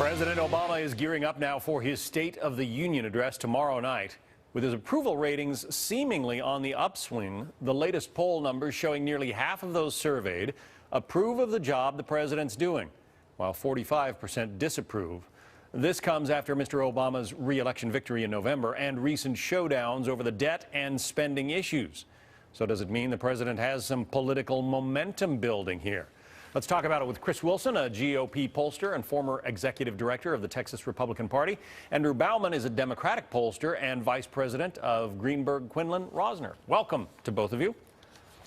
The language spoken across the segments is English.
President Obama is gearing up now for his State of the Union address tomorrow night. With his approval ratings seemingly on the upswing, the latest poll numbers showing nearly half of those surveyed approve of the job the president's doing, while 45% disapprove. This comes after Mr. Obama's re-election victory in November and recent showdowns over the debt and spending issues. So does it mean the president has some political momentum building here? Let's talk about it with Chris Wilson, a GOP pollster and former executive director of the Texas Republican Party. Andrew Bauman is a Democratic pollster and vice president of Greenberg Quinlan Rosner. Welcome to both of you.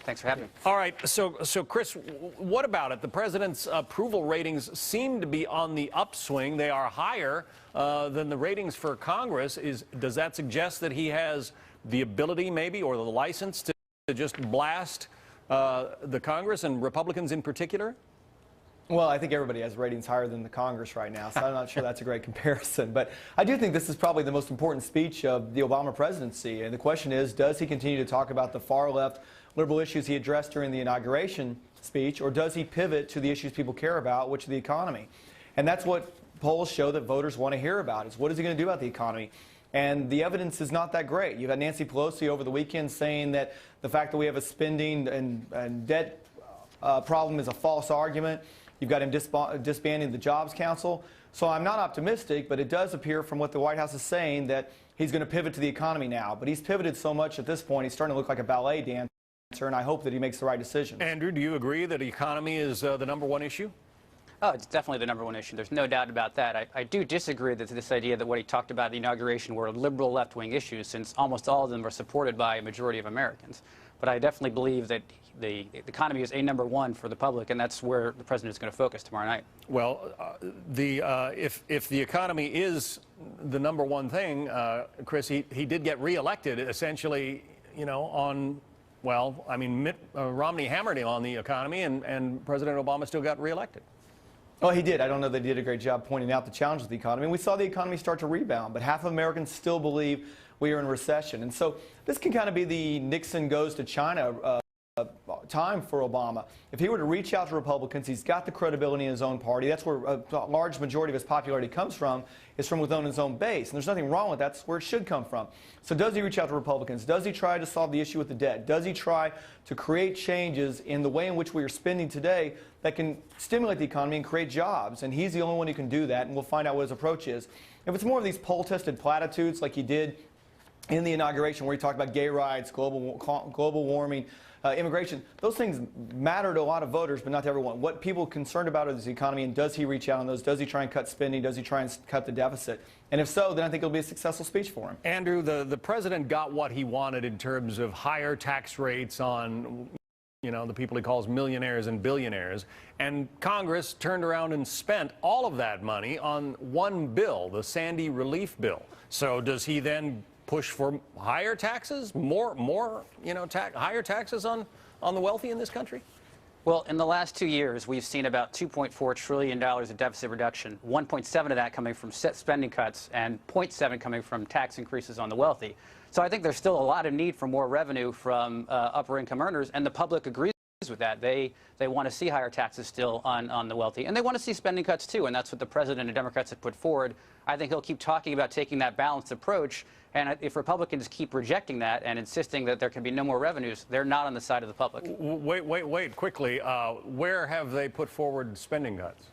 Thanks for having me. All right, so Chris, what about it? The president's approval ratings seem to be on the upswing. They are higher than the ratings for Congress. Does that suggest that he has the ability, maybe, or the license to just blast the Congress and Republicans in particular? Well, I think everybody has ratings higher than the Congress right now, so I'm not sure that's a great comparison. But I do think this is probably the most important speech of the Obama presidency. And the question is, does he continue to talk about the far-left liberal issues he addressed during the inauguration speech, or does he pivot to the issues people care about, which is the economy? And that's what polls show that voters want to hear about, is what is he going to do about the economy? And the evidence is not that great. You've had Nancy Pelosi over the weekend saying that the fact that we have a spending and debt problem is a false argument. You've got him disbanding the Jobs Council. So I'm not optimistic, but it does appear from what the White House is saying that he's going to pivot to the economy now. But he's pivoted so much at this point, he's starting to look like a ballet dancer, and I hope that he makes the right decision. Andrew, do you agree that the economy is the #1 issue? Oh, it's definitely the #1 issue. There's no doubt about that. I do disagree that this idea that what he talked about at the inauguration were liberal left-wing issues, since almost all of them are supported by a majority of Americans. But I definitely believe that the economy is #1 for the public, and that's where the president is going to focus tomorrow night. Well, if the economy is the #1 thing, Chris, he did get reelected essentially, you know, on, well, I mean, Mitt Romney hammered him on the economy, and President Obama still got reelected. Well, he did. I don't know that he did a great job pointing out the challenges of the economy. And we saw the economy start to rebound, but half of Americans still believe we are in recession. And so this can kind of be the Nixon goes to China time for Obama. If he were to reach out to Republicans, he's got the credibility in his own party. That's where a large majority of his popularity comes from, is from within his own base. And there's nothing wrong with that. That's where it should come from. So does he reach out to Republicans? Does he try to solve the issue with the debt? Does he try to create changes in the way in which we are spending today that can stimulate the economy and create jobs? And he's the only one who can do that, and we'll find out what his approach is. If it's more of these poll-tested platitudes like he did in the inauguration, where he talked about gay rights, global warming, immigration, those things matter to a lot of voters, but not to everyone. What people are concerned about is the economy, and does he reach out on those? Does he try and cut spending? Does he try and cut the deficit? And if so, then I think it'll be a successful speech for him. Andrew, the president got what he wanted in terms of higher tax rates on, you know, the people he calls millionaires and billionaires, and Congress turned around and spent all of that money on one bill, the Sandy relief bill. So does he then push for higher taxes, more, you know, higher taxes on the wealthy in this country? Well, in the last 2 years, we've seen about $2.4 trillion of deficit reduction, 1.7 of that coming from spending cuts and 0.7 coming from tax increases on the wealthy. So I think there's still a lot of need for more revenue from upper income earners, and the public agrees with that. They want to see higher taxes still on the wealthy, and they want to see spending cuts too, and that's what the president and Democrats have put forward. I think he'll keep talking about taking that balanced approach, and if Republicans keep rejecting that and insisting that there can be no more revenues, they're not on the side of the public. Wait, quickly. Where have they put forward spending cuts?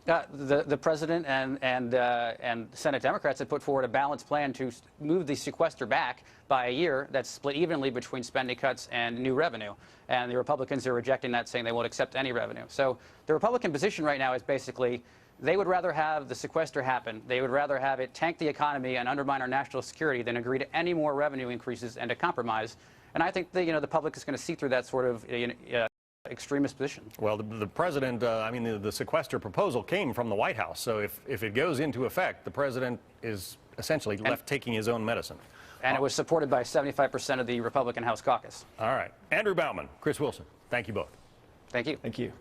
The president and Senate Democrats have put forward a balanced plan to move the sequester back by a year that's split evenly between spending cuts and new revenue. And the Republicans are rejecting that, saying they won't accept any revenue. So the Republican position right now is basically they would rather have the sequester happen. They would rather have it tank the economy and undermine our national security than agree to any more revenue increases and a compromise. And I think the public is going to see through that sort of extremist position. Well, the president, I mean, the sequester proposal came from the White House. So if it goes into effect, the president is essentially left taking his own medicine. And it was supported by 75% of the Republican House caucus. All right. Andrew Bauman, Chris Wilson, thank you both. Thank you. Thank you.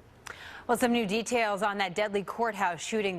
Well, some new details on that deadly courthouse shooting.